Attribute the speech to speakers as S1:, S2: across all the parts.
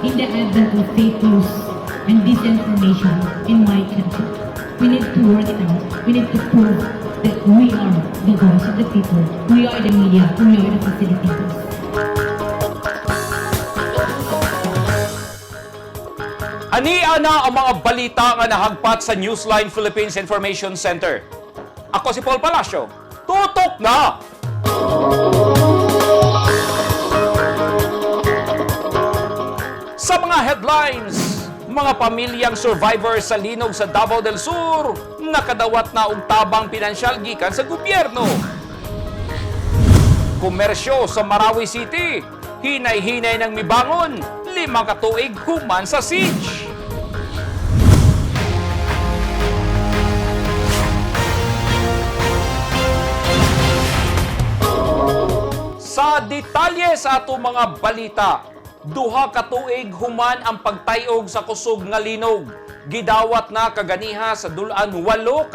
S1: in the advent of fake news and disinformation in my country. We need to work it out. We need to prove that we are the voice of the people. We are the media. We are the facilitators.
S2: Ania na ang mga balita nga nahagpat sa Newsline Philippines Information Center. Ako si Paul Palacio. Tutok na! Sa mga headlines, mga pamilyang survivor sa linog sa Davao del Sur, nakadawat na og tabang pinansyal gikan sa gobyerno. Komersyo sa Marawi City, hinay-hinay ng mibangon, 5 katuig human sa siege. Sa detalye sa ato mga balita, 2 katuig human ang pagtayog sa kusog nga linog. Gidawat na kaganiha sa dulan 8,000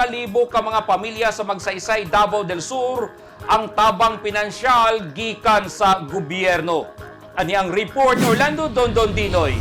S2: ka mga pamilya sa Magsaysay, Davao del Sur ang tabang pinansyal gikan sa gobyerno. Ani ang report Orlando Dondon Dinoy.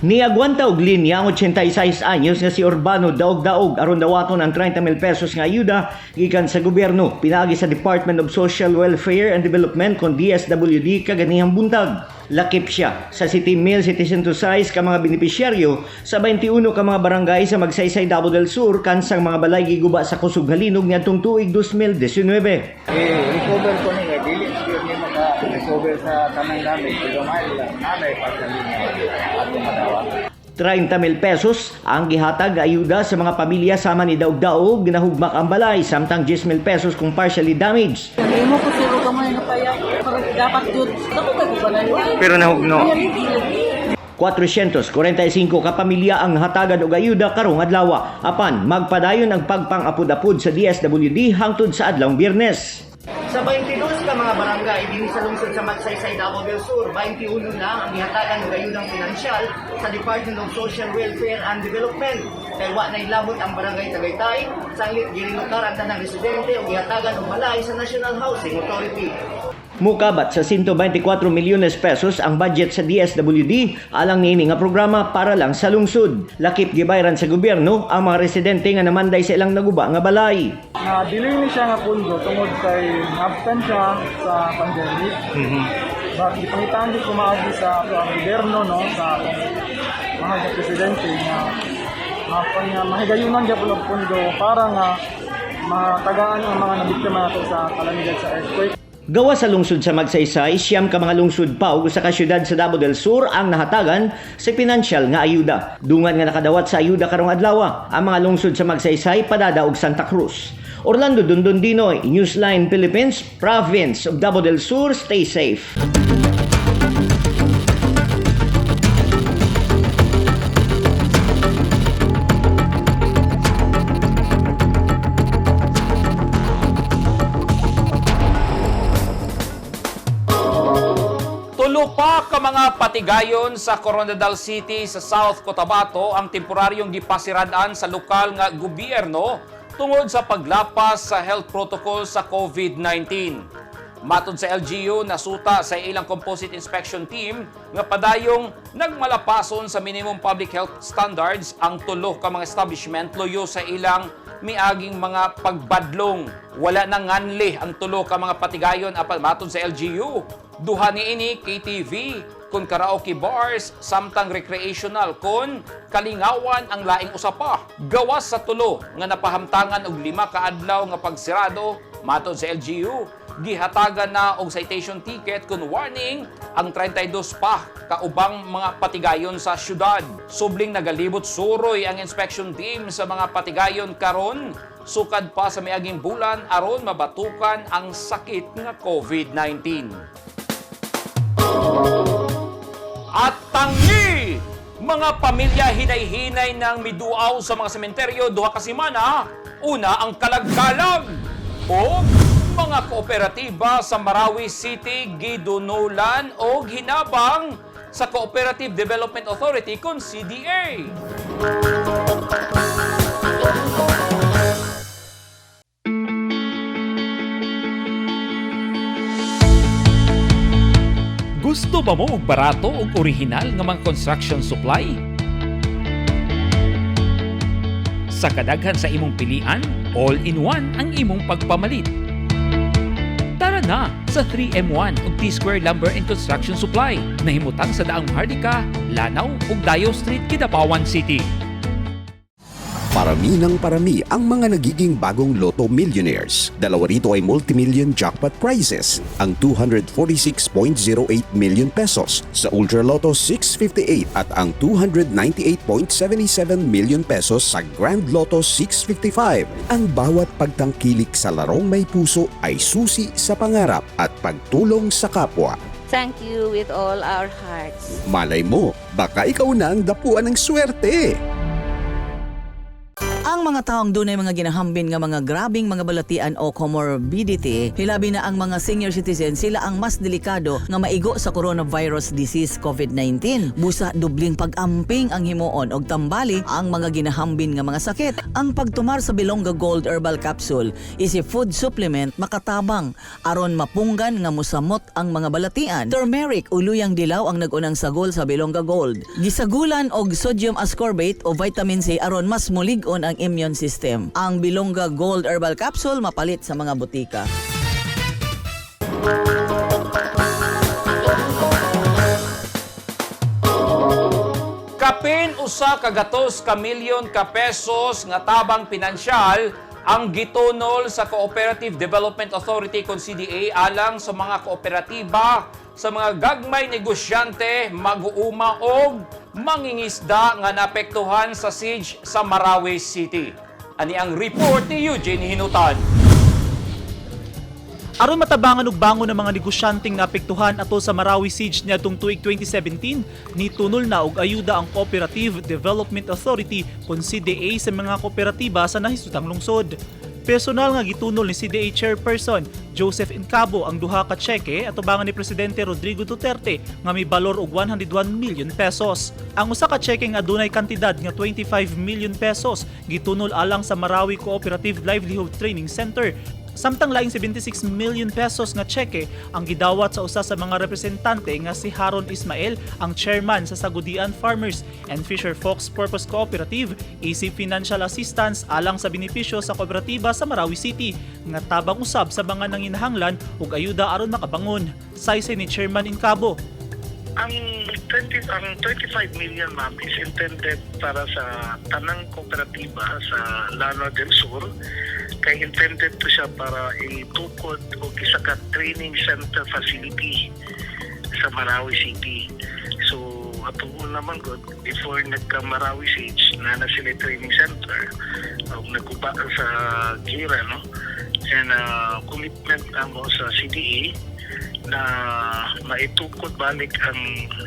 S3: Niagwanta og linya ang 86 anyos nga si Urbano daog-daog aron dawaton ang 30,000 pesos nga ayuda gikan sa gobyerno pinaagi sa Department of Social Welfare and Development kon DSWD kaganihang buntag. Lakip siya sa 7,706 ka mga benepisyaryo sa 21 ka mga barangay sa Magsaysay, Davao del Sur kansang mga balay giguba sa kusog halinog niadtong tuig 2019.
S4: Recover ko nila, dili siguro niya maka-recover sa tanang gamit. Pero mahal lang, nanay pa sa linya at madawa.
S3: 30,000 pesos ang gihatag nga ayuda sa mga pamilya sama ni daog-daog na hugmak ang balay samtang 10,000 pesos kung partially damaged.
S5: Sabi mo ko siro ka man na payak, parang dapat yun. Ako ka ko pala yun.
S3: Pero nahugno. 445 ka pamilya ang hatagan og ayuda karong adlaw apan magpadayon ang pagpang-apod-apod sa DSWD hangtod sa adlawng Biyernes. Sa 22 ka mga barangay dinhi sa lungsod sa Magsaysay, Davao del Sur, 21 na ang gihatagan og ayudang pinansyal sa Department of Social Welfare and Development. Kay wa na ilabot ang barangay Tagaytay, sanglit girilokar ang tanang residente og gihatagan og balay sa National Housing Authority. Mukabat sa 124 milyones pesos ang budget sa DSWD alang niini nga programa para lang sa lungsod. Lakip gibayran sa gobyerno ang mga residente nga namanday sa ilang naguba nga balay.
S4: Dili ni siya nga pundo tungod kay absent siya sa pandemic. Bakit ipangitaan di kumaagi sa ang gobyerno no sa mga presidente na mahigayunan siya po ng pundo para nga matagaan ang mga nabiktima nato sa kalamidad sa earthquake.
S3: Gawa sa lungsod sa Magsaysay, 9 ka mga lungsod pa ug sa kasyudad sa Davao del Sur ang nahatagan sa pinansyal nga ayuda. Dungan nga nakadawat sa ayuda karong adlaw ang mga lungsod sa Magsaysay, Padada ug Santa Cruz. Orlando Dondon Dinoy, Newsline Philippines, Province of Davao del Sur. Stay safe.
S2: Tulo pa ka mga patigayon sa Coronadal City sa South Cotabato ang temporaryong gipasiradaan sa lokal nga gobyerno tungod sa paglapas sa health protocol sa COVID-19. Matod sa LGU, nasuta sa ilang composite inspection team nga padayong nagmalapason sa minimum public health standards ang tulo ka mga establishment loyo sa ilang miaging mga pagbadlong. Wala nang nganli ang tulo ka mga patigayon apan matod sa LGU. Duha niini KTV kun karaoke bars samtang recreational kun kalingawan ang laing usapa. Gawas sa tulo nga napahamtangan og 5 ka adlaw nga pagsirado matod sa LGU, gihatagan na og citation ticket kun warning ang 32 pa kaubang mga patigayon sa syudad. Subling nagalibot suroy ang inspection team sa mga patigayon karon sukad pa sa miaging bulan aron mabatukan ang sakit nga COVID-19. At tangi! Mga pamilya hinay-hinay ng miduaw sa mga sementeryo duha ka semana. Una ang kalag-kalag o mga kooperatiba sa Marawi City gidunulan o hinabang sa Cooperative Development Authority kon CDA. Gusto ba mo og barato ug orihinal nga mga construction supply? Sa kadaghan sa imong pilian, all-in-one ang imong pagpamalit. Tara na sa 3M1 ug T-Square Lumber and Construction Supply. Nahimutang sa daang Mahardika, Lanao ug Dayo Street, Kidapawan City.
S6: Parami ng parami ang mga nagiging bagong Lotto Millionaires. Dalawa rito ay multimillion jackpot prizes. Ang 246.08 million pesos sa Ultra Lotto 658 at ang 298.77 million pesos sa Grand Lotto 655. Ang bawat pagtangkilik sa larong may puso ay susi sa pangarap at pagtulong sa kapwa.
S5: Thank you with all our hearts.
S6: Malay mo, baka ikaw na ang dapuan ng swerte.
S7: Ang mga taong dunay mga ginahambin nga mga grabing mga balatian o comorbidity, hilabi na ang mga senior citizen, sila ang mas delikado nga maigo sa coronavirus disease COVID-19. Busa dubling pag-amping ang himuon og tambali ang mga ginahambin nga mga sakit. Ang pagtumar sa Bilonga Gold Herbal Capsule is a food supplement makatabang aron mapunggan nga musamot ang mga balatian. Turmeric uluyang dilaw ang nagunang sagol sa Bilonga Gold. Gisagulan og sodium ascorbate o vitamin C aron mas mulig-on ang immune system. Ang Bilonga Gold Herbal Capsule mapalit sa mga butika.
S2: Kapin usa ka gatos ka milyon ka pesos nga tabang pinansyal ang gitunol sa Cooperative Development Authority kon CDA alang sa mga kooperatiba sa mga gagmay negosyante mag-uuma og mangingisda nga naapektuhan sa siege sa Marawi City. Ani ang report ni Eugene Hinutan.
S8: Aron matabangan og bangon ng mga negosyanteng naapektuhan ato sa Marawi Siege niadtong tuig 2017, nitunol na og ayuda ang Cooperative Development Authority kon CDA sa mga kooperatiba sa nahisutang lungsod. Personal nga gitunol ni CDA Chairperson Joseph Incabo ang duha ka tseke atubangan ni Presidente Rodrigo Duterte nga may balor og 101 million pesos. Ang usa ka tseke nga adunay kantidad nga 25 million pesos gitunol alang sa Marawi Cooperative Livelihood Training Center. Samtang laing 76 million pesos nga tseke ang gidawat sa usa sa mga representante nga si Haron Ismael, ang chairman sa Sagudian Farmers and Fisher Folks Purpose Cooperative, isip financial assistance alang sa benepisyo sa kooperatiba sa Marawi City nga tabang usab sa mga nanginahanglan ug ayuda aron makabangon. Saysay ni Chairman Incabo.
S9: Ang 25 million, ma'am, is intended para sa tanang kooperatiba sa Lanao del Sur. Kay intended to siya para itukod o isa ka training center facility sa Marawi City. So, atong naman good, before nagka-Marawi Siege, na sila training center, nagkuba sa gira, no? And commitment mo sa CDA na maitukod balik ang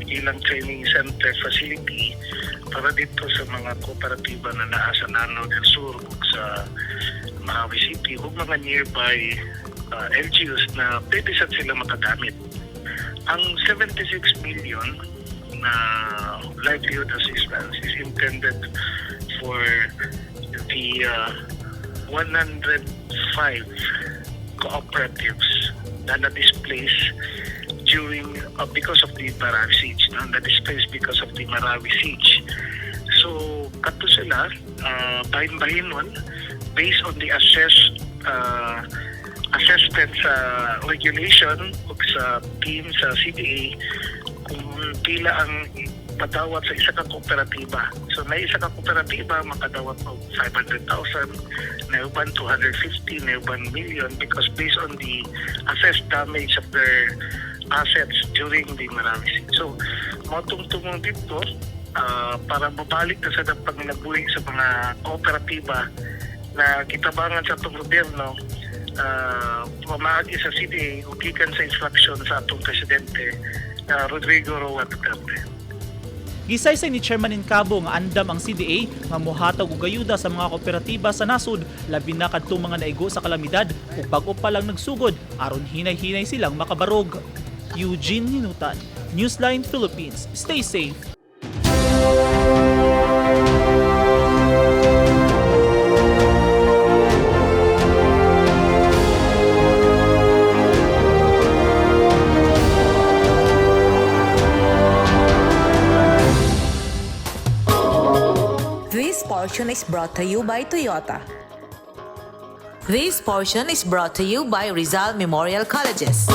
S9: ilang training center facility para dito sa mga kooperatiba na naa sa Lanao del Sur ug sa Marawi City ug mga nearby LGUs na pwede sila makagamit. Ang 76 million na livelihood assistance is intended for the 105 cooperatives na na-displace during because of the Marawi Siege, na-displaced because of the Marawi Siege. So, kato sila, bahin-bahin nun, based on the assessment sa regulation o sa team sa CDA kung pila ang padawat sa isa ka kooperatiba. So, na isa ka kooperatiba, makadawat o 500,000, na uban 250, na uban million because based on the assessed damage of their assets during the Marawi Siege. So, matungtungong dito, para mabalik na sa panginabuhi sa mga kooperatiba na kitabangan sa itong gobyerno, pamaagi sa CDA, ugikan sa instruction sa atong Presidente Rodrigo Roa Duterte.
S8: Gisaysay ni Chairman Incabo nga andam ang CDA nga mohatag og ayuda sa mga kooperatiba sa nasud, labi na kadtong mga naigo sa kalamidad ug bag-o pa lang nagsugod aron hinay-hinay silang makabarog. Eugene Hinutan, Newsline Philippines. Stay safe.
S10: portion is brought to you by Toyota. This portion is brought to you by Rizal Memorial Colleges.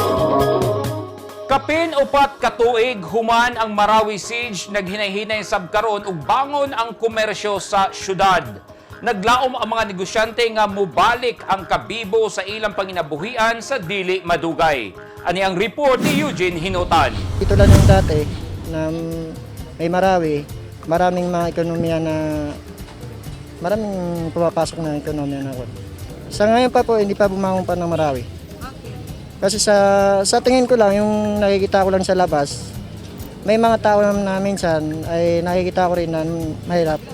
S2: Kapin upat katuig human ang Marawi Siege naghinay-hinay sabkaron ug bangon ang komersyo sa syudad. Naglaom ang mga negosyante nga mubalik ang kabibo sa ilang panginabuhian sa dili madugay. Ani ang report ni Eugene Hinutan.
S11: Ito lang yung dati na may Marawi, maraming mga ekonomiya na maraming pumapasok na ekonomiya na kon. Sa ngayon pa po, hindi pa bumangon pa ng Marawi. Kasi sa tingin ko lang, yung nakikita ko lang sa labas, may mga tao na minsan ay nakikita ko rin na mahirap.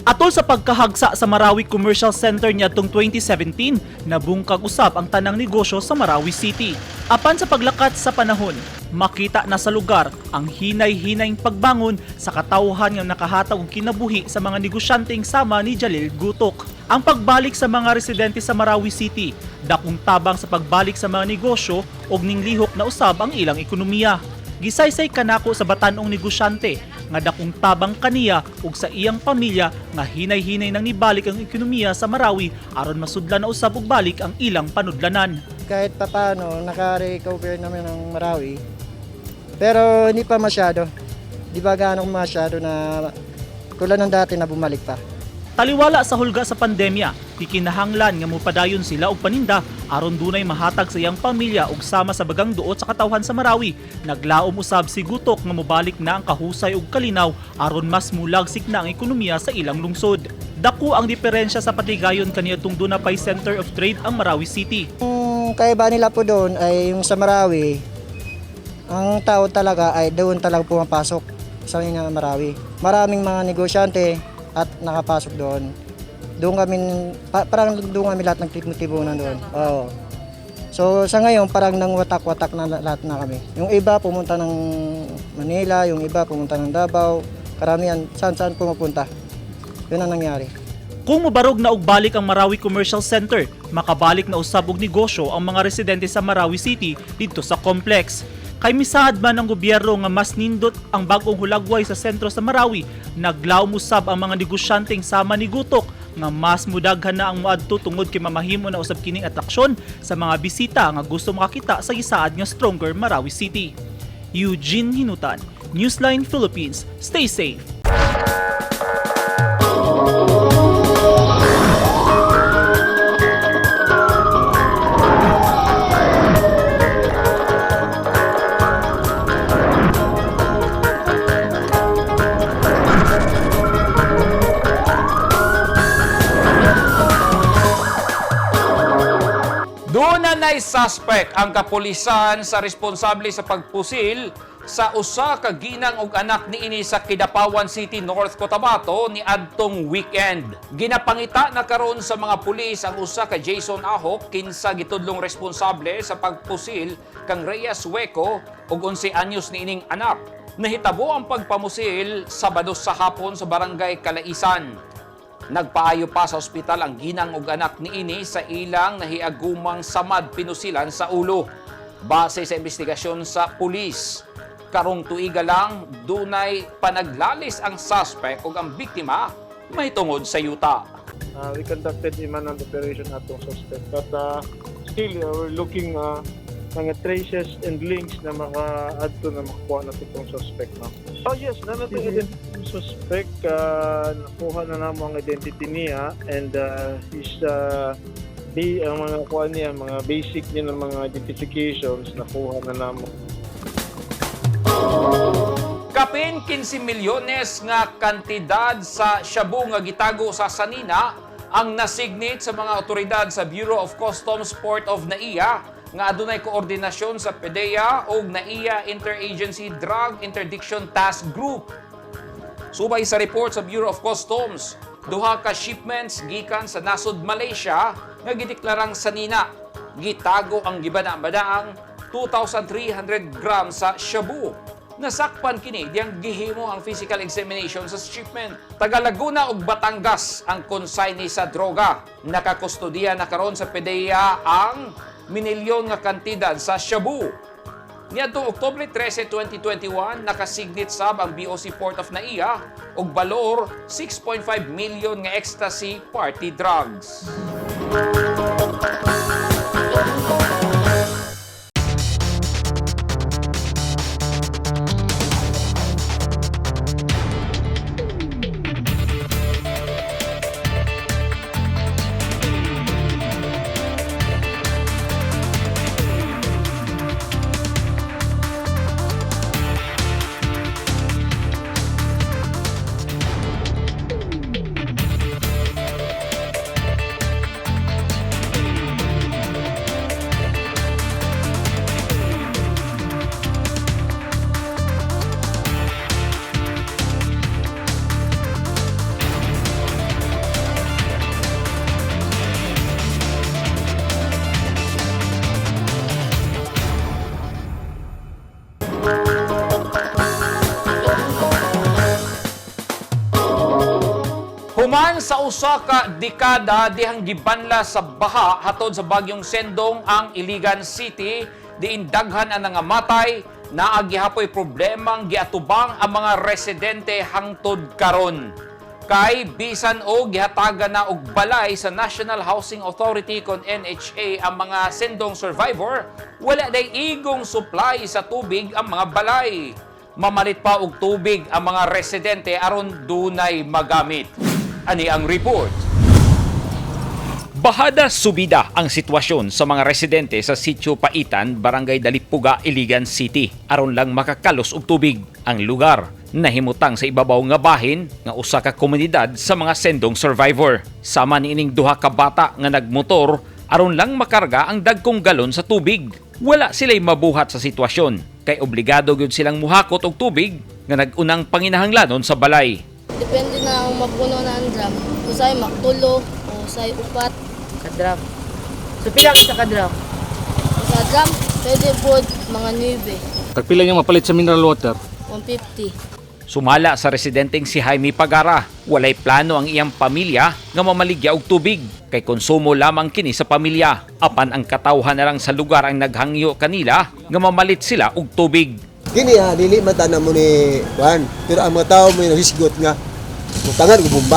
S8: Atol sa pagkahagsa sa Marawi Commercial Center niadtong 2017, nabungkag usab ang tanang negosyo sa Marawi City. Apan sa paglakat sa panahon, makita na sa lugar ang hinay-hinayng pagbangon sa katawhan nga nakahatag og kinabuhi sa mga negosyanteng sama ni Jalil Gutok. Ang pagbalik sa mga residente sa Marawi City, dakong tabang sa pagbalik sa mga negosyo ug ninglihok na usab ang ilang ekonomiya. Gisaysay kanako sa batanong negosyante nga dakong tabang kaniya ug sa iyang pamilya nga hinay-hinay nang nibalik ang ekonomiya sa Marawi aron masudlan na usab og balik ang ilang panudlanan.
S11: Kahit papaano, naka-recover naman ng Marawi, pero hindi pa masyado. Di ba gaano masyado na tulad ng dati na bumalik pa.
S8: Taliwala sa hulga sa pandemya, kikinahanglan nga mopadayon sila og paninda aron dunay mahatag sa iyang pamilya ug sama sa bagang duot sa katawhan sa Marawi. Naglaom usab si Gutok nga mobalik na ang kahusay ug kalinaw aron mas mulagsik na ang ekonomiya sa ilang lungsod. Dako ang diferensya sa patigayon kaniadtong dunapay Center of Trade ang Marawi City.
S11: Ang kaiba nila po doon ay yung sa Marawi, ang tao talaga ay doon talaga pumapasok sa Marawi. Maraming mga negosyante at nakapasok doon. Parang doon kami lahat nagtibunan doon. Oo. So sa ngayon parang nang watak-watak na lahat na kami. Yung iba pumunta ng Manila, yung iba pumunta ng Davao, karamihan saan pumupunta. Yun ang nangyari.
S8: Kung mabarog na og balik ang Marawi Commercial Center, makabalik na usab og negosyo ang mga residente sa Marawi City didto sa complex. Kay misaad man ng gobyerno nga mas nindot ang bagong hulagway sa sentro sa Marawi, naglaom usab ang mga negosyanteng sama ni Gutok nga mas mudaghan na ang moadto tungod kay mamahimo na usab kining atraksyon sa mga bisita nga gusto makakita sa gisaad nga stronger Marawi City. Eugene Hinutan, Newsline Philippines. Stay safe.
S2: Doon na suspect ang kapulisan sa responsable sa pagpusil sa usa ka ginang ug anak niini sa Kidapawan City, North Cotabato ni adtong weekend. Ginapangita na karon sa mga pulis ang usa ka Jason Ahok kinsa gitudlong responsable sa pagpusil kang Reyes Hueco ug 11 anyos niining anak. Nahitabo ang pagpamusil Sabado sa hapon sa Barangay Kalaisan. Nagpaayo pa sa ospital ang ginang ug anak niini sa ilang nahiagumang samad pinusilan sa ulo. Base sa investigasyon sa pulis, karong tuiga lang dunay panaglalis ang suspect ug ang biktima may tungod sa yuta.
S4: We conducted a man-hunt operation atong suspect, but still we're looking mga traces and links na maka-adto na makuha natin itong suspect. No? Oh yes, na natin identity suspect, nakuha na naman ang identity niya, and ang mga kuha niya, mga basic niya ng mga identifications, nakuha na naman.
S2: Kapin 15 milyones nga kantidad sa shabu nga gitago sa sanina ang nasignate sa mga otoridad sa Bureau of Customs Port of NAIA nga adunay koordinasyon sa PDEA o NAIA Interagency Drug Interdiction Task Group. Subay sa report sa Bureau of Customs, duha ka shipments gikan sa nasod Malaysia nga gideklarang sanina. Gitago ang gibana-banaang 2,300 grams sa shabu. Nasakpan kini diyang gihimo ang physical examination sa shipment. Taga Laguna ug Batangas ang consignee sa droga. Nakakustodiya na karon sa PDEA ang minilyon nga kantidad sa shabu. Niadtong Oktubre 13, 2021, nakasignit sab ang BOC Port of Naiya og balor 6.5 million nga ecstasy party drugs. Human sa usa ka dekada dihang gibanla sa baha hatod sa bagyong Sendong ang Iligan City, diin daghan ang nangamatay, naagihapoy problemang giatubang ang mga residente hangtod karon. Kay bisan og gihatagan na og balay sa National Housing Authority kon NHA ang mga Sendong survivor, wala day igong supply sa tubig ang mga balay. Mamalit pa og tubig ang mga residente aron dunay magamit. Ani ang report. Bahada subida ang sitwasyon sa mga residente sa Sitio Paitan, Barangay Dalipuga, Iligan City aron lang makakalos og tubig. Ang lugar nahimutang sa ibabaw nga bahin nga usa ka komunidad sa mga Sendong survivor. Sama niining duha ka bata nga nagmotor aron lang makarga ang dagkong galon sa tubig. Wala sila'y mabuhat sa sitwasyon kay obligado gyud silang muhakot og tubig nga nag-unang panginahanglanon sa balay.
S12: Depende na kung mapuno na ang drum. Usay maktulo, usay upat.
S5: Kadram. So pila sa kadram?
S12: Sa drum, pwede po mga 9.
S13: Tagpila niyang mapalit sa mineral water?
S12: 150.
S2: Sumala sa residenteng si Jaime Pagara, walay plano ang iyang pamilya nga mamaligya og tubig kay konsumo lamang kini sa pamilya. Apan ang katawhan na lang sa lugar ang naghangyo kanila nga mamalit sila og tubig.
S14: Kini dili matana mo ni Juan, pero ang mga tao mo hisgot nga butangan og bomba.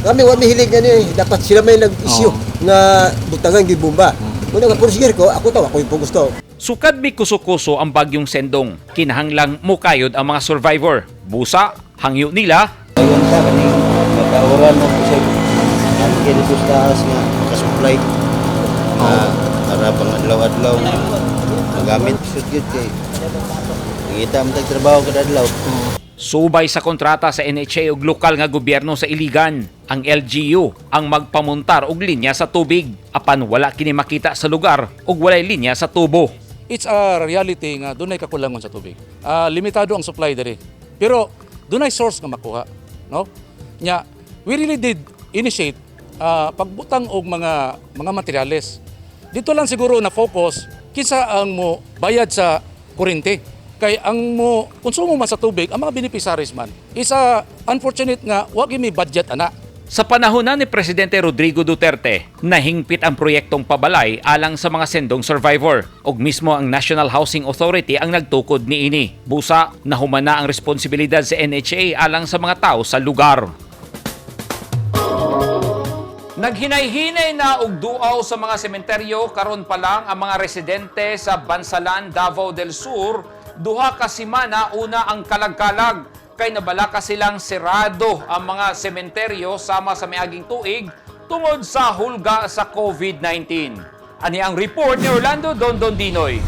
S14: Kami wa mihilig nga ni dapat sila may nag-issue nga butangan gyud bomba. Muna nga porsigir ko, ako yung gusto.
S2: Sukad mi kuso-kuso ang bagyong Sendong, kinahanglang mukayod ang mga survivor. Busa, hangyo nila.
S14: Ayun ta kani makaoran mo sa ang kini taas nga makasupply. Para pangadlaw-adlaw magamit sugid kay kita mo trabaho kada adlaw.
S2: Subay sa kontrata sa NHA ug lokal nga gobyerno sa Iligan, ang LGU ang magpamuntar og linya sa tubig apan wala kini makita sa lugar ug walay linya sa tubo.
S13: It's a reality nga dunay kakulangan sa tubig. Limitado ang supply diri. Pero dunay source nga makuha, no? Nya we really did initiate pagbutang og mga materyales. Dito lang siguro na focus kinsa ang mo bayad sa kuryente. Kay ang mo konsumo man sa tubig ang mga beneficiaries man. Isa unfortunate nga wa gyud budget ana.
S2: Sa panahon ni Presidente Rodrigo Duterte, nahingpit ang proyektong pabalay alang sa mga Sendong survivor ug mismo ang National Housing Authority ang nagtukod niini. Busa, nahumana ang responsibilidad sa NHA alang sa mga tao sa lugar. Naghinay-hinay na og duaw sa mga sementeryo karon pa lang ang mga residente sa Bansalan, Davao del Sur. Duha ka semana una ang kalag-kalag kay nabalaka silang sirado ang mga sementeryo sama sa miaging tuig tungod sa hulga sa COVID-19. Ani ang report ni Orlando Dondon Dinoy.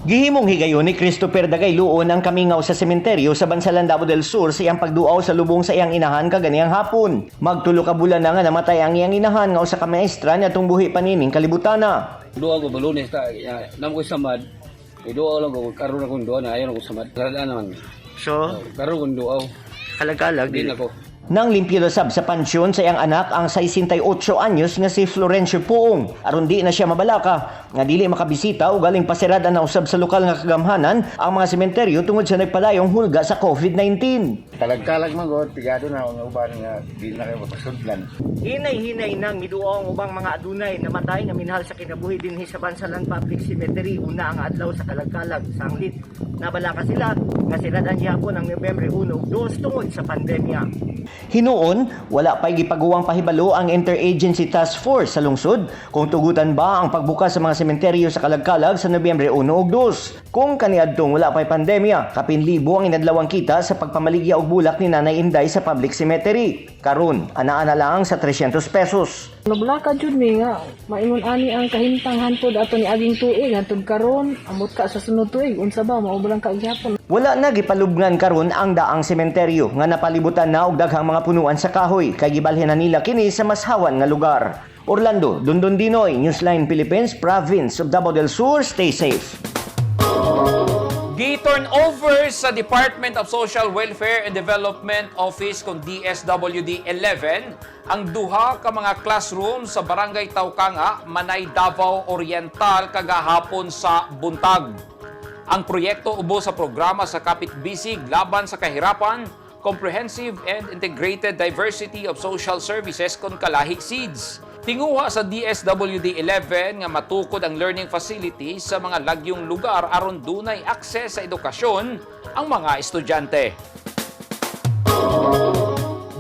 S3: Gihimong higayon ni Christopher Dagayluon ang kamingaw sa sementeryo sa Bansalan, Davao del Sur sa iyang pagduaw sa lubong sa iyang inahan kaganiyang hapon. Magtulo ka bulan na nga namatay ang iyang inahan nga usa ka maestra niya tung buhi panining kalibutana.
S15: Duwa ko Lunes ta namo ko samad. Duaw lang ko karon akong duaw na ayon ako samad. Karadaan naman.
S3: So,
S15: karon akong duaw.
S3: kalag-kalag
S15: din ako.
S3: Nang limpyo sab sa pansyon sa iyang anak ang 68 anyos nga si Florencio Puong. Aron di na siya mabalaka nga dili makabisita o galing pasirada na usab sa lokal nga kagamhanan ang mga sementeryo tungod sa nagpadayong hulga sa COVID-19.
S14: Kalag-kalag magod, pigado na ang uban nga di na kayo mapasudlan.
S3: Hinay-hinay nang miduong ubang mga adunay namatay nga minahal sa kinabuhi dinhi sa Bansalan Public Cemetery una ang adlaw sa kalag-kalag sa anglit. Nabalaka sila nga siradan gyapon ang Nobyembre 1 ug 2 tungod sa pandemya. Hinuon, wala pa'y gipagawang pahibalo ang Interagency Task Force sa lungsod kung tugutan ba ang pagbukas sa mga sementeryo sa Kalag-Kalag sa Nobyembre 1 ug 2. Kung kaniadtong wala pa'y pandemya, kapinlibo ang inadlawang kita sa pagpamaligya og bulak ni Nanay Inday sa public cemetery. Karon, ana-ana lang sa 300 pesos.
S5: Nablaka jud mi nga maingon ani ang kahimtang hantod ato ni aging tuig hantod karon amot ka sa sunod tuig unsa ba maubulang ka gyapon.
S3: Wala na gipalubngan karon ang daang sementeryo nga napalibutan na og daghang mga punuan sa kahoy kay gibalhin na nila kini sa mashawan nga lugar. Orlando, Dondon Dinoy, Newsline Philippines, Province of Davao del Sur. Stay safe.
S2: Gi-turn over sa Department of Social Welfare and Development Office kung DSWD 11 ang duha ka mga classroom sa Barangay Taukanga, Manay, Davao Oriental kagahapon sa buntag. Ang proyekto ubo sa programa sa Kapit Bisig laban sa kahirapan, Comprehensive and Integrated Diversity of Social Services kon Kalahi SEEDS. Tinguha sa DSWD 11 nga matukod ang learning facility sa mga lagyong lugar aron dunay akses sa edukasyon ang mga estudyante.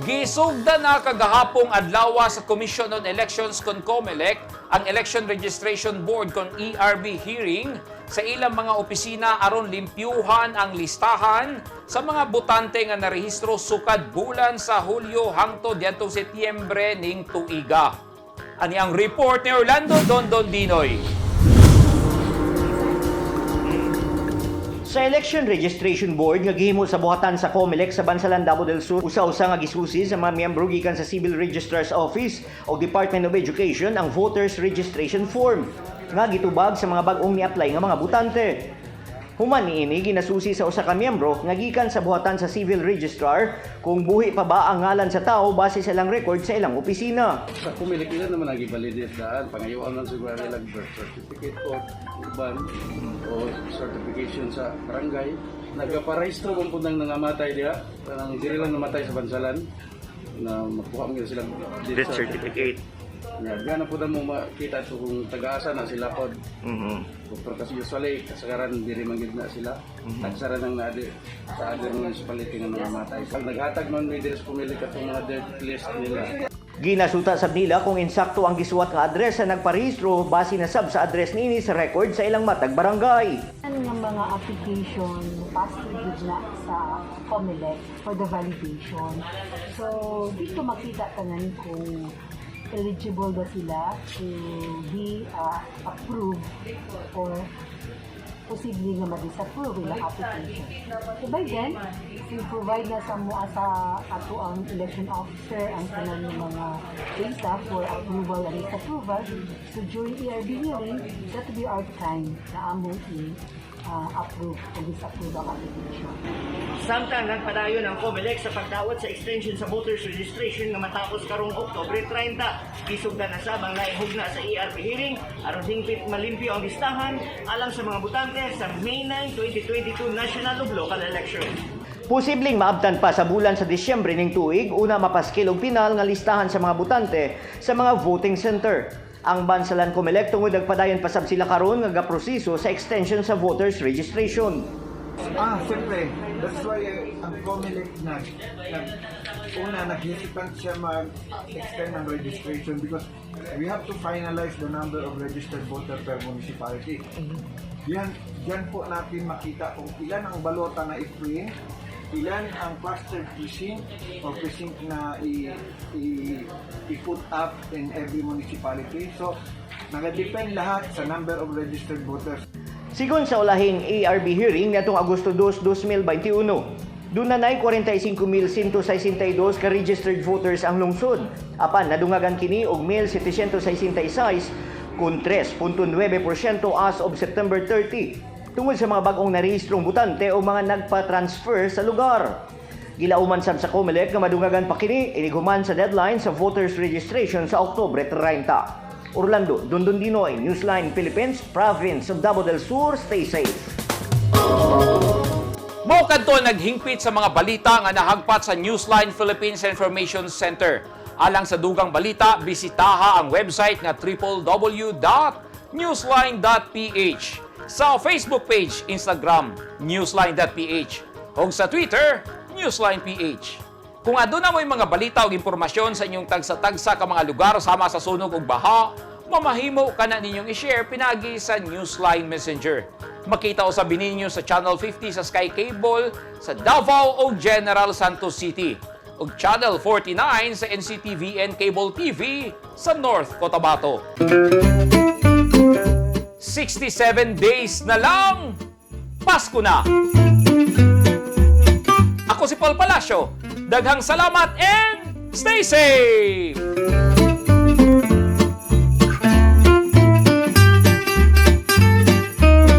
S2: Gisugda na kagahapong adlaw sa Commission on Elections kon COMELEC ang Election Registration Board kon ERB hearing sa ilang mga opisina aron limpyuhan ang listahan sa mga botante nga narehistro sukad bulan sa Hulyo hangtod diadtong Setyembre ning tuiga. Ani ang report ni Orlando Dondon Dinoy.
S3: Sa Election Registration Board nga gihimo sa buhatan sa COMELEC sa Bansalan, Davao del Sur, usa-usa nga gisusi sa mga miyembro gikan sa Civil Registrar's Office o Department of Education ang Voters Registration Form nga gitubag sa mga bag-ong ni-apply nga mga botante. Human niini ginasusi sa usa ka miyembro nga gikan sa buhatan sa Civil Registrar kung buhi pa ba ang ngalan sa tao base sa ilang record sa ilang opisina.
S14: Sa kumilik ilan naman nag-validate daan, pangayuan lang siguro ilang birth certificate o uban o certification sa barangay. Nagpaparehistro kung punang nangamatay diha, nang diri lang namatay sa Bansalan na makuha mo silang death certificate. Yan po na mo makita ito kung taga-asa na sila po. Pero kasi usually, kasagaran diri manggid na sila. Tagsaran ng naadi sa other municipality nga nangamatay. Pag naghatag man may diri pumili ka itong mga death list nila.
S3: Ginasuta sab nila kung insakto ang gisuwat nga address sa nagparehistro base na sab sa address niini sa record sa ilang matag barangay.
S16: Ano ng mga application passed na sa COMELEC for the validation. So, dito makita tanan kung eligible ba sila to be approved or posible nga ma-disapprove ilang application. So by then, we provide na sa ato ang election officer ang kanang mga data for approval and disapproval. So during ERB hearing, that will be our time na among approve o disapprove ang application.
S3: Samtang nagpadayon ang COMELEC sa pagdawat sa extension sa voters registration nga matapos karong Oktubre 30, isugda na sabang naihugna sa ERB hearing aron hingpit malimpyo ang listahan alang sa mga botante sa May 9, 2022 National ug Local Election. Posibleng maabtan pa sa bulan sa Disyembre ning tuig una mapaskil og pinal nga listahan sa mga botante sa mga voting center. Ang Bansalan COMELEC tungod nagpadayon pa sab sila karon nga gaproseso sa extension sa voters registration.
S17: Siyempre, that's why ang COMELEC naghisipan siya mag-extend ng registration because we have to finalize the number of registered voter per municipality. Yan po natin makita kung ilan ang balota na i-print, ilan ang clustered precinct o precinct na i-put up in every municipality. So, nag-depend lahat sa number of registered voters.
S3: Sigon sa ulahing ERB hearing niadtong Agosto 2, 2021, doon na 45,162 ka registered voters ang lungsod. Apan nadungagan kini og 1,766 kun 3.9% as of September 30. Tungod sa mga bag-ong narehistrong botante o mga nagpa-transfer sa lugar. Gilauman sab sa COMELEC nga madungagan pa kini iniguman sa deadline sa voters registration sa Oktubre 30. Orlando, Dondon Dinoy, Newsline Philippines, Province of Davao del Sur. Stay safe.
S2: Mo kadto naghingpit sa mga balita nga nahagpat sa Newsline Philippines Information Center. Alang sa dugang balita, bisitaha ang website nga www.newsline.ph. Sa Facebook page, Instagram, newsline.ph. O sa Twitter, newsline.ph. Kung aduna mo'y mga balita o impormasyon sa inyong tagsa-tagsa ka mga lugar sama sa sunog o baha, mamahimo ka na ninyong i-share pinagi sa Newsline Messenger. Makita o sabi ninyo sa Channel 50 sa Sky Cable sa Davao o General Santos City o Channel 49 sa NCTVN Cable TV sa North Cotabato. 67 days na lang, Pasko na! Ako si Paul Palacio. Daghang salamat and stay safe!